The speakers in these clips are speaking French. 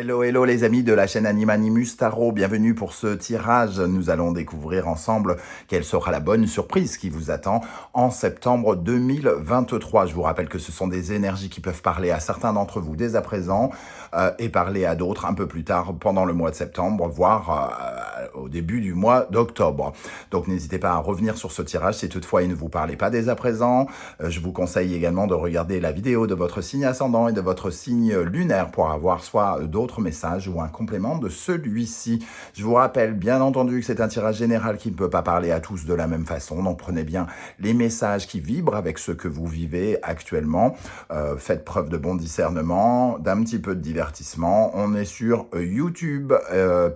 Hello, hello les amis de la chaîne Animanimus Tarot, bienvenue pour ce tirage. Nous allons découvrir ensemble quelle sera la bonne surprise qui vous attend en septembre 2023. Je vous rappelle que ce sont des énergies qui peuvent parler à certains d'entre vous dès à présent et parler à d'autres un peu plus tard pendant le mois de septembre, voire au début du mois d'octobre. Donc n'hésitez pas à revenir sur ce tirage si toutefois il ne vous parlait pas dès à présent. Je vous conseille également de regarder la vidéo de votre signe ascendant et de votre signe lunaire pour avoir soit d'autres messages ou un complément de celui-ci. Je vous rappelle bien entendu que c'est un tirage général qui ne peut pas parler à tous de la même façon, donc prenez bien les messages qui vibrent avec ce que vous vivez actuellement. Faites preuve de bon discernement, d'un petit peu de divertissement. On est sur YouTube,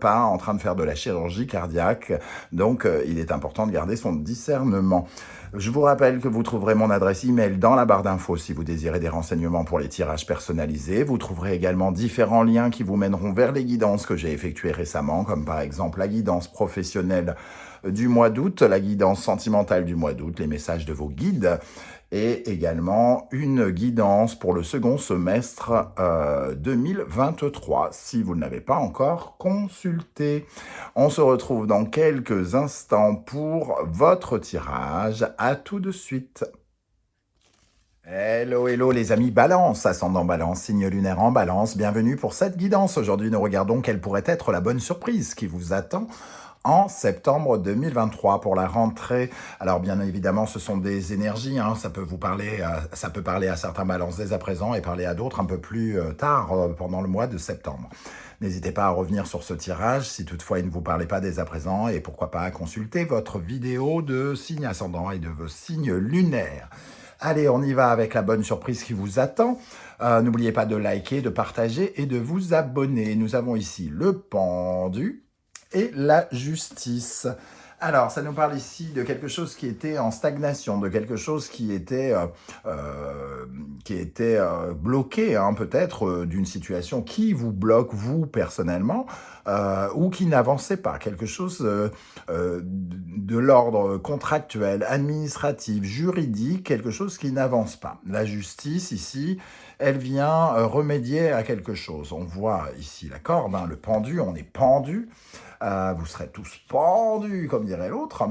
pas en train de faire de la chirurgie cardiaque, donc il est important de garder son discernement. Je vous rappelle que vous trouverez mon adresse email dans la barre d'infos si vous désirez des renseignements pour les tirages personnalisés. Vous trouverez également différents liens qui vous mèneront vers les guidances que j'ai effectuées récemment, comme par exemple la guidance professionnelle du mois d'août, la guidance sentimentale du mois d'août, les messages de vos guides, et également une guidance pour le second semestre 2023, si vous ne l'avez pas encore consulté. On se retrouve dans quelques instants pour votre tirage. À tout de suite. Hello, hello les amis Balance, ascendant Balance, signe lunaire en Balance, bienvenue pour cette guidance. Aujourd'hui, nous regardons quelle pourrait être la bonne surprise qui vous attend en septembre 2023 pour la rentrée. Alors bien évidemment, ce sont des énergies, hein, ça peut parler à certains balances dès à présent et parler à d'autres un peu plus tard pendant le mois de septembre. N'hésitez pas à revenir sur ce tirage si toutefois il ne vous parlait pas dès à présent et pourquoi pas à consulter votre vidéo de signe ascendant et de vos signes lunaires. Allez, on y va avec la bonne surprise qui vous attend. N'oubliez pas de liker, de partager et de vous abonner. Nous avons ici le pendu et la justice. Alors, ça nous parle ici de quelque chose qui était en stagnation, de quelque chose qui était bloqué, hein, peut-être, d'une situation qui vous bloque, vous, personnellement, ou qui n'avançait pas. Quelque chose de l'ordre contractuel, administratif, juridique, quelque chose qui n'avance pas. La justice, ici, elle vient remédier à quelque chose. On voit ici la corde, hein, le pendu, on est pendu. Vous serez tous pendus, comme dirait l'autre.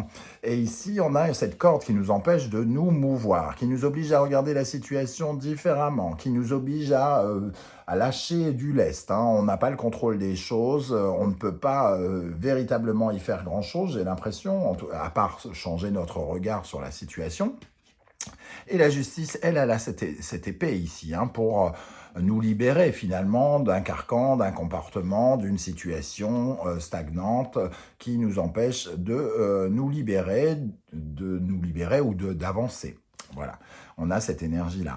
Et ici, on a cette corde qui nous empêche de nous mouvoir, qui nous oblige à regarder la situation différemment, qui nous oblige à lâcher du lest. Hein. On n'a pas le contrôle des choses, on ne peut pas véritablement y faire grand-chose, j'ai l'impression, à part changer notre regard sur la situation. Et la justice, elle a cette épée ici, hein, pour nous libérer finalement d'un carcan, d'un comportement, d'une situation stagnante qui nous empêche de nous libérer ou d'avancer. Voilà, on a cette énergie-là.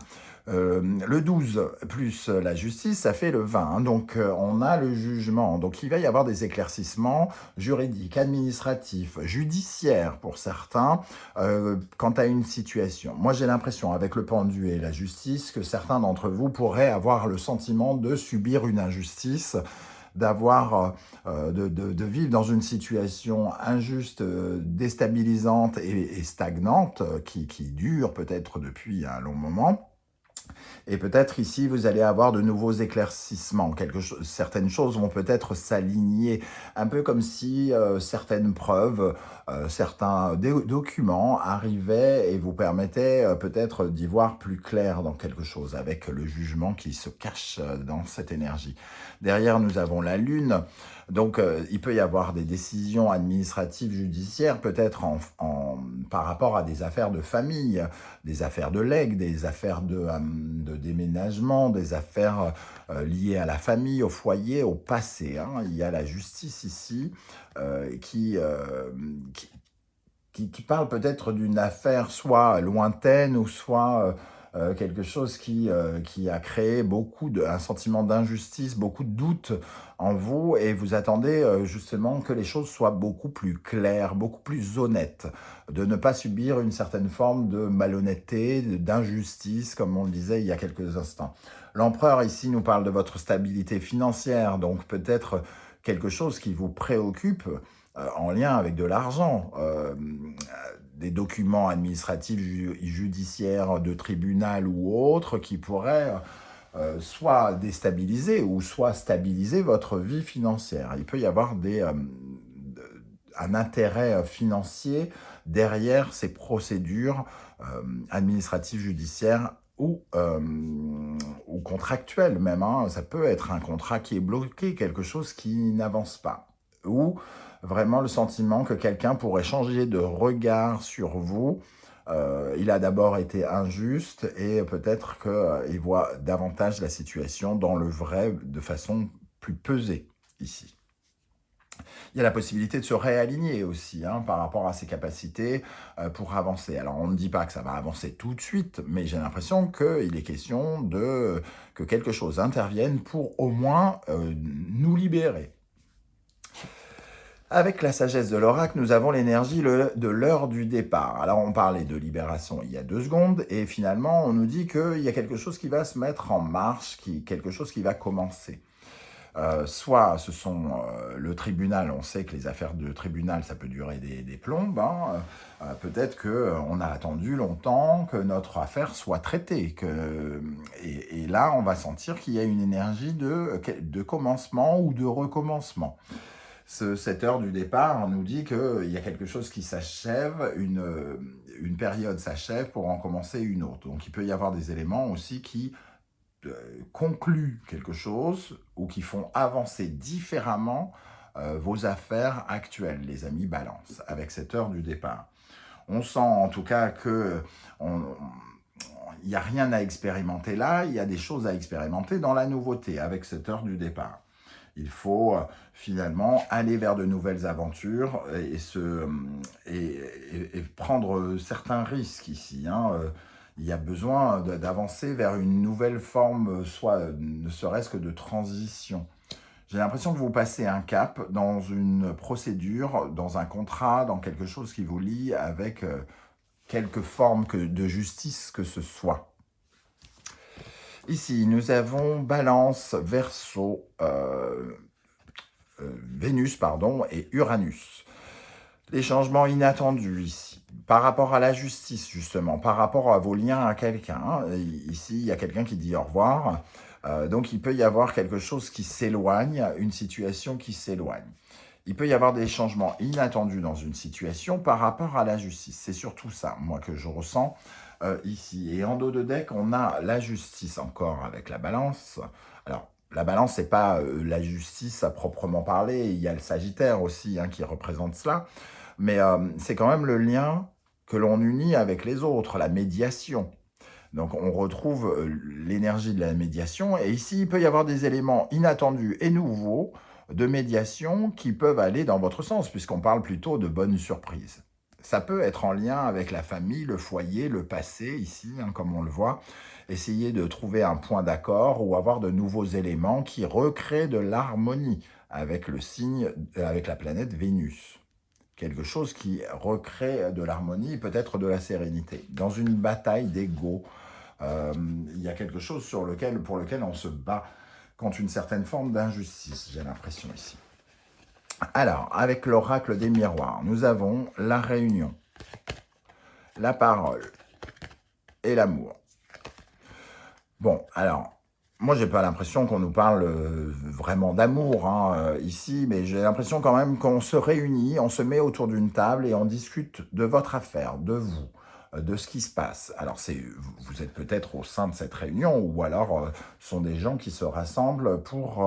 Le 12 plus la justice, ça fait le 20. Hein, donc, on a le jugement. Donc, il va y avoir des éclaircissements juridiques, administratifs, judiciaires pour certains, quant à une situation. Moi, j'ai l'impression, avec le pendu et la justice, que certains d'entre vous pourraient avoir le sentiment de subir une injustice, de vivre dans une situation injuste, déstabilisante et stagnante, qui dure peut-être depuis un long moment. Et peut-être ici, vous allez avoir de nouveaux éclaircissements. Certaines choses vont peut-être s'aligner, un peu comme si certaines preuves, certains documents arrivaient et vous permettaient peut-être d'y voir plus clair dans quelque chose, avec le jugement qui se cache dans cette énergie. Derrière, nous avons la Lune. Donc, il peut y avoir des décisions administratives, judiciaires, peut-être par rapport à des affaires de famille, des affaires de legs, des affaires de déménagement, des affaires liées à la famille, au foyer, au passé. Hein. Il y a la justice ici qui parle peut-être d'une affaire soit lointaine ou soit quelque chose qui a créé un sentiment d'injustice, beaucoup de doutes en vous, et vous attendez justement que les choses soient beaucoup plus claires, beaucoup plus honnêtes, de ne pas subir une certaine forme de malhonnêteté, d'injustice, comme on le disait il y a quelques instants. L'empereur ici nous parle de votre stabilité financière, donc peut-être quelque chose qui vous préoccupe en lien avec de l'argent, des documents administratifs, judiciaires, de tribunal ou autres qui pourraient soit déstabiliser ou soit stabiliser votre vie financière. Il peut y avoir un intérêt financier derrière ces procédures administratives, judiciaires ou contractuelles même. Hein. Ça peut être un contrat qui est bloqué, quelque chose qui n'avance pas. Ou vraiment le sentiment que quelqu'un pourrait changer de regard sur vous. Il a d'abord été injuste et peut-être qu'il voit davantage la situation dans le vrai de façon plus pesée ici. Il y a la possibilité de se réaligner aussi par rapport à ses capacités pour avancer. Alors on ne dit pas que ça va avancer tout de suite, mais j'ai l'impression qu'il est question que quelque chose intervienne pour au moins nous libérer. Avec la sagesse de l'oracle, nous avons l'énergie de l'heure du départ. Alors on parlait de libération il y a 2 secondes, et finalement on nous dit qu'il y a quelque chose qui va se mettre en marche, quelque chose qui va commencer. Soit ce sont le tribunal, on sait que les affaires de tribunal, ça peut durer des plombes. Peut-être qu'on a attendu longtemps que notre affaire soit traitée. Et là, on va sentir qu'il y a une énergie de commencement ou de recommencement. Cette heure du départ nous dit qu'il y a quelque chose qui s'achève, une période s'achève pour en commencer une autre. Donc il peut y avoir des éléments aussi qui concluent quelque chose ou qui font avancer différemment vos affaires actuelles, les amis Balance, avec cette heure du départ. On sent en tout cas que il n'y a rien à expérimenter là, il y a des choses à expérimenter dans la nouveauté avec cette heure du départ. Il faut finalement aller vers de nouvelles aventures et prendre certains risques ici. Il y a besoin d'avancer vers une nouvelle forme, soit ne serait-ce que de transition. J'ai l'impression que vous passez un cap dans une procédure, dans un contrat, dans quelque chose qui vous lie avec quelque forme de justice que ce soit. Ici, nous avons Balance, Verseau, Vénus, et Uranus. Les changements inattendus ici, par rapport à la justice justement, par rapport à vos liens à quelqu'un. Ici, il y a quelqu'un qui dit au revoir. Donc, il peut y avoir quelque chose qui s'éloigne, une situation qui s'éloigne. Il peut y avoir des changements inattendus dans une situation par rapport à la justice. C'est surtout ça, moi, que je ressens ici. Et en dos de deck, on a la justice encore avec la Balance. Alors, la Balance, c'est pas la justice à proprement parler. Il y a le Sagittaire aussi qui représente cela. Mais c'est quand même le lien que l'on unit avec les autres, la médiation. Donc on retrouve l'énergie de la médiation. Et ici, il peut y avoir des éléments inattendus et nouveaux de médiation qui peuvent aller dans votre sens, puisqu'on parle plutôt de bonnes surprises. Ça peut être en lien avec la famille, le foyer, le passé, ici, comme on le voit. Essayer de trouver un point d'accord ou avoir de nouveaux éléments qui recréent de l'harmonie avec le signe, avec la planète Vénus. Quelque chose qui recrée de l'harmonie, peut-être de la sérénité. Dans une bataille d'ego, il y a quelque chose pour lequel on se bat contre une certaine forme d'injustice, j'ai l'impression ici. Alors, avec l'oracle des miroirs, nous avons la réunion, la parole et l'amour. Bon, alors, moi, j'ai pas l'impression qu'on nous parle vraiment d'amour ici, mais j'ai l'impression quand même qu'on se réunit, on se met autour d'une table et on discute de votre affaire, de vous, de ce qui se passe. Alors, vous êtes peut-être au sein de cette réunion, ou alors ce sont des gens qui se rassemblent pour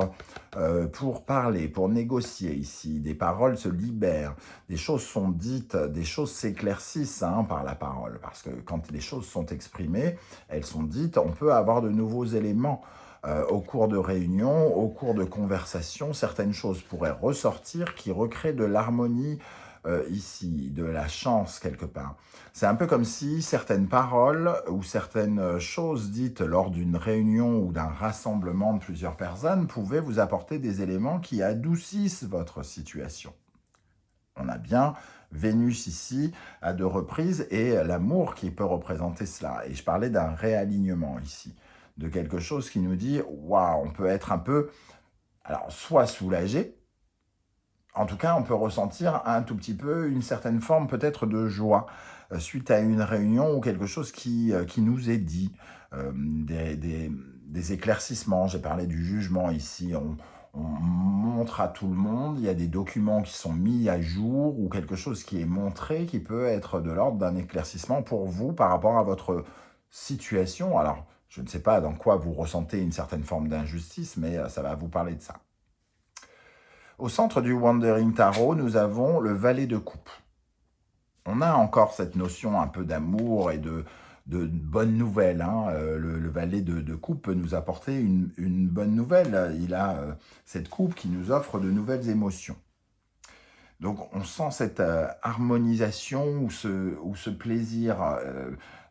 parler, pour négocier ici. Des paroles se libèrent, des choses sont dites, des choses s'éclaircissent par la parole, parce que quand les choses sont exprimées, elles sont dites, on peut avoir de nouveaux éléments. Au cours de réunions, au cours de conversations, certaines choses pourraient ressortir qui recréent de l'harmonie ici, de la chance quelque part. C'est un peu comme si certaines paroles ou certaines choses dites lors d'une réunion ou d'un rassemblement de plusieurs personnes pouvaient vous apporter des éléments qui adoucissent votre situation. On a bien Vénus ici à 2 reprises et l'amour qui peut représenter cela. Et je parlais d'un réalignement ici, de quelque chose qui nous dit « Waouh, on peut être un peu, alors soit soulagé, en tout cas, on peut ressentir un tout petit peu une certaine forme peut-être de joie suite à une réunion ou quelque chose qui nous est dit, des éclaircissements. J'ai parlé du jugement ici. On montre à tout le monde, il y a des documents qui sont mis à jour ou quelque chose qui est montré qui peut être de l'ordre d'un éclaircissement pour vous par rapport à votre situation. Alors, je ne sais pas dans quoi vous ressentez une certaine forme d'injustice, mais ça va vous parler de ça. Au centre du Wandering Tarot, nous avons le valet de coupe. On a encore cette notion un peu d'amour et de bonnes nouvelles. Hein. Le valet de coupe peut nous apporter une bonne nouvelle. Il a cette coupe qui nous offre de nouvelles émotions. Donc on sent cette harmonisation ou ce plaisir.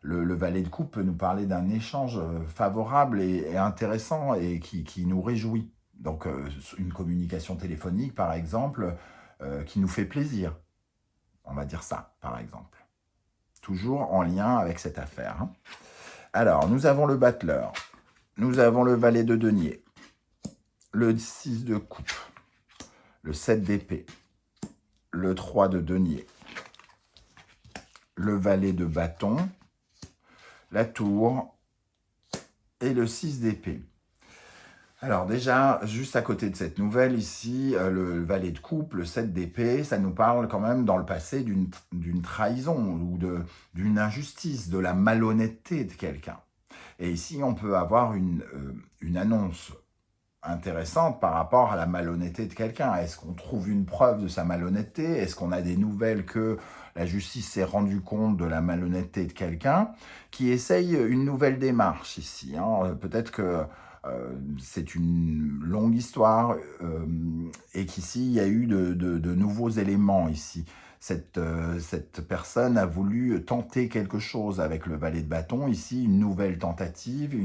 Le valet de coupe peut nous parler d'un échange favorable et intéressant et qui nous réjouit. Donc une communication téléphonique par exemple qui nous fait plaisir. On va dire ça par exemple. Toujours en lien avec cette affaire. Hein. Alors, nous avons le battleur, nous avons le valet de denier, le 6 de coupe, le 7 d'épée, le 3 de denier, le valet de bâton, la tour et le 6 d'épée. Alors déjà, juste à côté de cette nouvelle ici, le valet de coupe, le 7 d'épée, ça nous parle quand même dans le passé d'une trahison ou d'une injustice, de la malhonnêteté de quelqu'un. Et ici, on peut avoir une annonce intéressante par rapport à la malhonnêteté de quelqu'un. Est-ce qu'on trouve une preuve de sa malhonnêteté? Est-ce qu'on a des nouvelles que la justice s'est rendue compte de la malhonnêteté de quelqu'un qui essaye une nouvelle démarche ici, hein? Peut-être que c'est une longue histoire et qu'ici, il y a eu de nouveaux éléments ici. Cette personne a voulu tenter quelque chose avec le valet de bâton. Ici, une nouvelle tentative,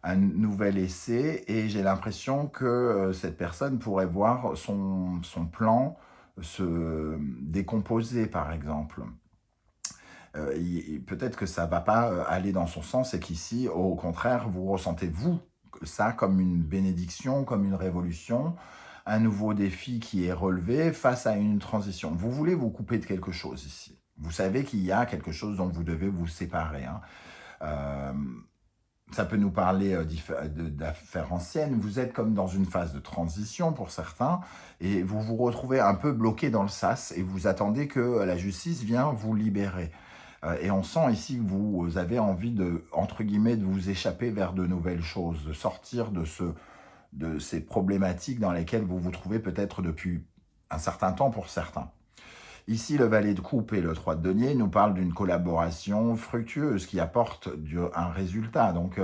un nouvel essai. Et j'ai l'impression que cette personne pourrait voir son plan se décomposer, par exemple. Peut-être que ça ne va pas aller dans son sens et qu'ici, au contraire, vous ressentez, vous, ça comme une bénédiction, comme une révolution, un nouveau défi qui est relevé face à une transition. Vous voulez vous couper de quelque chose ici. Vous savez qu'il y a quelque chose dont vous devez vous séparer. Hein. Ça peut nous parler d'affaires anciennes. Vous êtes comme dans une phase de transition pour certains et vous vous retrouvez un peu bloqué dans le sas et vous attendez que la justice vienne vous libérer. Et on sent ici que vous avez envie de, entre guillemets, de vous échapper vers de nouvelles choses, de sortir de ces problématiques dans lesquelles vous vous trouvez peut-être depuis un certain temps pour certains. Ici, le valet de coupe et le 3 de denier nous parlent d'une collaboration fructueuse qui apporte un résultat. Donc,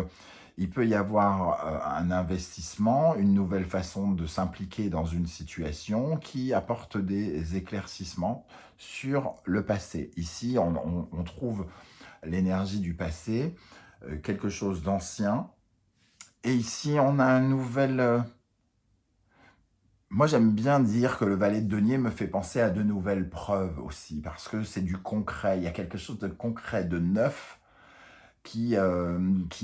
il peut y avoir un investissement, une nouvelle façon de s'impliquer dans une situation qui apporte des éclaircissements sur le passé. Ici, on trouve l'énergie du passé, quelque chose d'ancien. Et ici, on a un nouvel... Moi, j'aime bien dire que le valet de denier me fait penser à de nouvelles preuves aussi, parce que c'est du concret. Il y a quelque chose de concret, de neuf, qui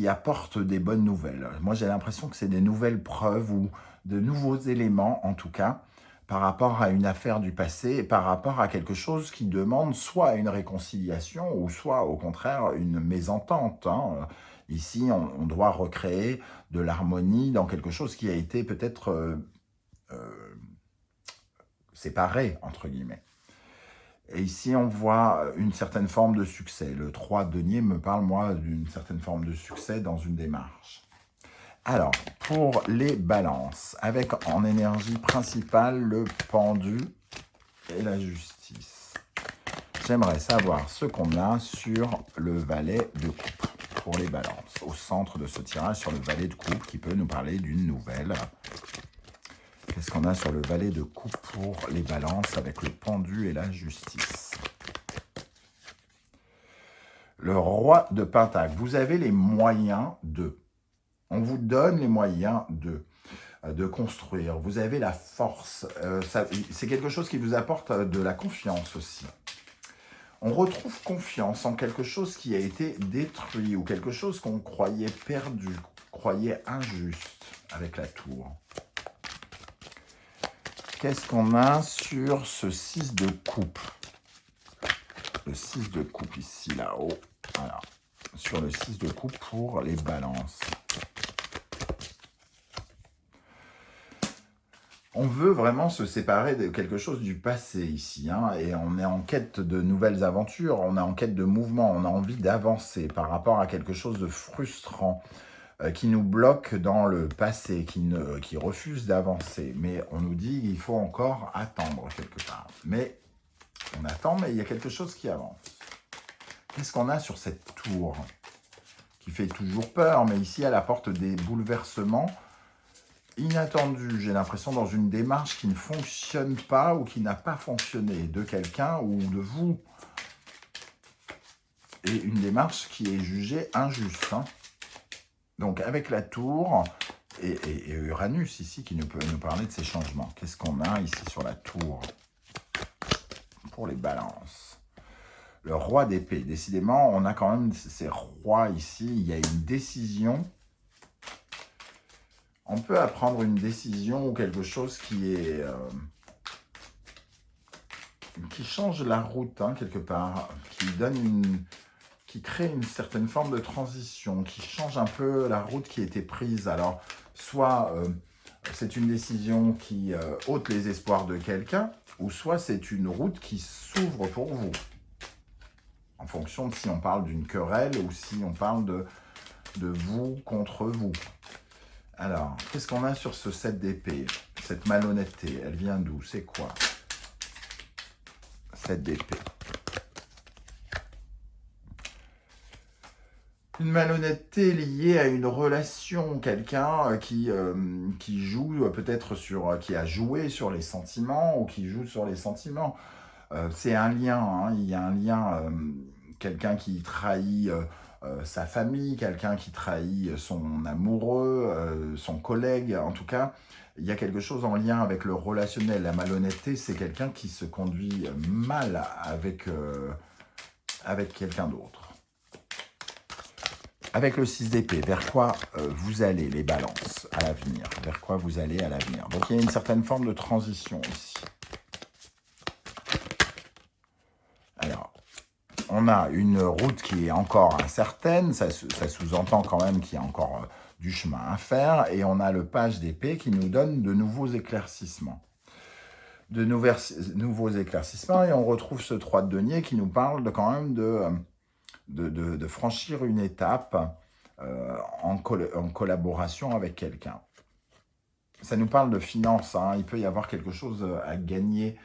apporte des bonnes nouvelles. Moi, j'ai l'impression que c'est des nouvelles preuves ou de nouveaux éléments, en tout cas, par rapport à une affaire du passé, et par rapport à quelque chose qui demande soit une réconciliation, ou soit, au contraire, une mésentente. Hein. Ici, on doit recréer de l'harmonie dans quelque chose qui a été peut-être séparé, entre guillemets. Et ici, on voit une certaine forme de succès. Le 3 de denier me parle, moi, d'une certaine forme de succès dans une démarche. Alors, pour les balances, avec en énergie principale le pendu et la justice. J'aimerais savoir ce qu'on a sur le valet de coupe pour les balances. Au centre de ce tirage, sur le valet de coupe qui peut nous parler d'une nouvelle. Qu'est-ce qu'on a sur le valet de coupe pour les balances avec le pendu et la justice? Le roi de pentacle. Vous avez les moyens de. On vous donne les moyens de construire. Vous avez la force. C'est quelque chose qui vous apporte de la confiance aussi. On retrouve confiance en quelque chose qui a été détruit ou quelque chose qu'on croyait perdu, croyait injuste avec la tour. Qu'est-ce qu'on a sur ce 6 de coupe? Le 6 de coupe ici, là-haut. Voilà. Sur le 6 de coupe pour les balances. On veut vraiment se séparer de quelque chose du passé ici, hein, et on est en quête de nouvelles aventures, on est en quête de mouvement, on a envie d'avancer par rapport à quelque chose de frustrant qui nous bloque dans le passé, qui refuse d'avancer. Mais on nous dit qu'il faut encore attendre quelque part. Mais on attend, mais il y a quelque chose qui avance. Qu'est-ce qu'on a sur cette tour qui fait toujours peur, mais ici elle apporte des bouleversements inattendus. J'ai l'impression dans une démarche qui ne fonctionne pas ou qui n'a pas fonctionné de quelqu'un ou de vous. Et une démarche qui est jugée injuste. Hein. Donc avec la tour et Uranus ici qui peut nous parler de ces changements. Qu'est-ce qu'on a ici sur la tour pour les balances? Le roi d'épée. Décidément, on a quand même ces rois ici. Il y a une décision. On peut apprendre une décision ou quelque chose qui est... qui change la route, hein, quelque part. Qui donne qui crée une certaine forme de transition. Qui change un peu la route qui était prise. Alors, soit c'est une décision qui ôte les espoirs de quelqu'un, ou soit c'est une route qui s'ouvre pour vous. En fonction de si on parle d'une querelle ou si on parle de vous contre vous. Alors, qu'est-ce qu'on a sur ce 7 d'épée? Cette malhonnêteté, elle vient d'où? C'est quoi? 7 d'épée. Une malhonnêteté liée à une relation, quelqu'un qui joue peut-être qui a joué sur les sentiments ou qui joue sur les sentiments. C'est un lien, hein, il y a un lien, quelqu'un qui trahit sa famille, quelqu'un qui trahit son amoureux, son collègue, en tout cas, il y a quelque chose en lien avec le relationnel. La malhonnêteté, c'est quelqu'un qui se conduit mal avec quelqu'un d'autre. Avec le 6 d'épée, vers quoi vous allez, les balances, à l'avenir? Vers quoi vous allez à l'avenir? Donc, il y a une certaine forme de transition ici. Alors, on a une route qui est encore incertaine, ça sous-entend quand même qu'il y a encore du chemin à faire, et on a le page d'épée qui nous donne de nouveaux éclaircissements. De nouveaux éclaircissements, et on retrouve ce 3 de denier qui nous parle quand même de franchir une étape en collaboration avec quelqu'un. Ça nous parle de finances, hein. Il peut y avoir quelque chose à gagner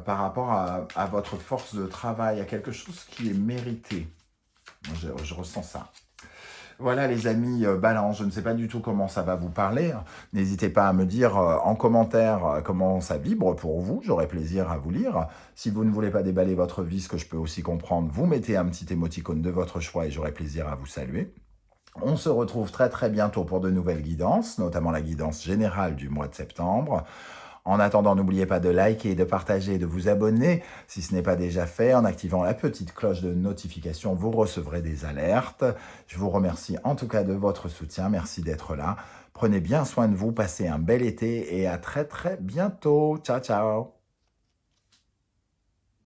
par rapport à votre force de travail, à quelque chose qui est mérité. Moi, je ressens ça. Voilà les amis, Balance, je ne sais pas du tout comment ça va vous parler. N'hésitez pas à me dire en commentaire comment ça vibre pour vous, j'aurai plaisir à vous lire. Si vous ne voulez pas déballer votre vie, ce que je peux aussi comprendre, vous mettez un petit émoticône de votre choix et j'aurai plaisir à vous saluer. On se retrouve très très bientôt pour de nouvelles guidances, notamment la guidance générale du mois de septembre. En attendant, n'oubliez pas de liker, de partager, de vous abonner. Si ce n'est pas déjà fait, en activant la petite cloche de notification, vous recevrez des alertes. Je vous remercie en tout cas de votre soutien. Merci d'être là. Prenez bien soin de vous, passez un bel été et à très très bientôt. Ciao, ciao.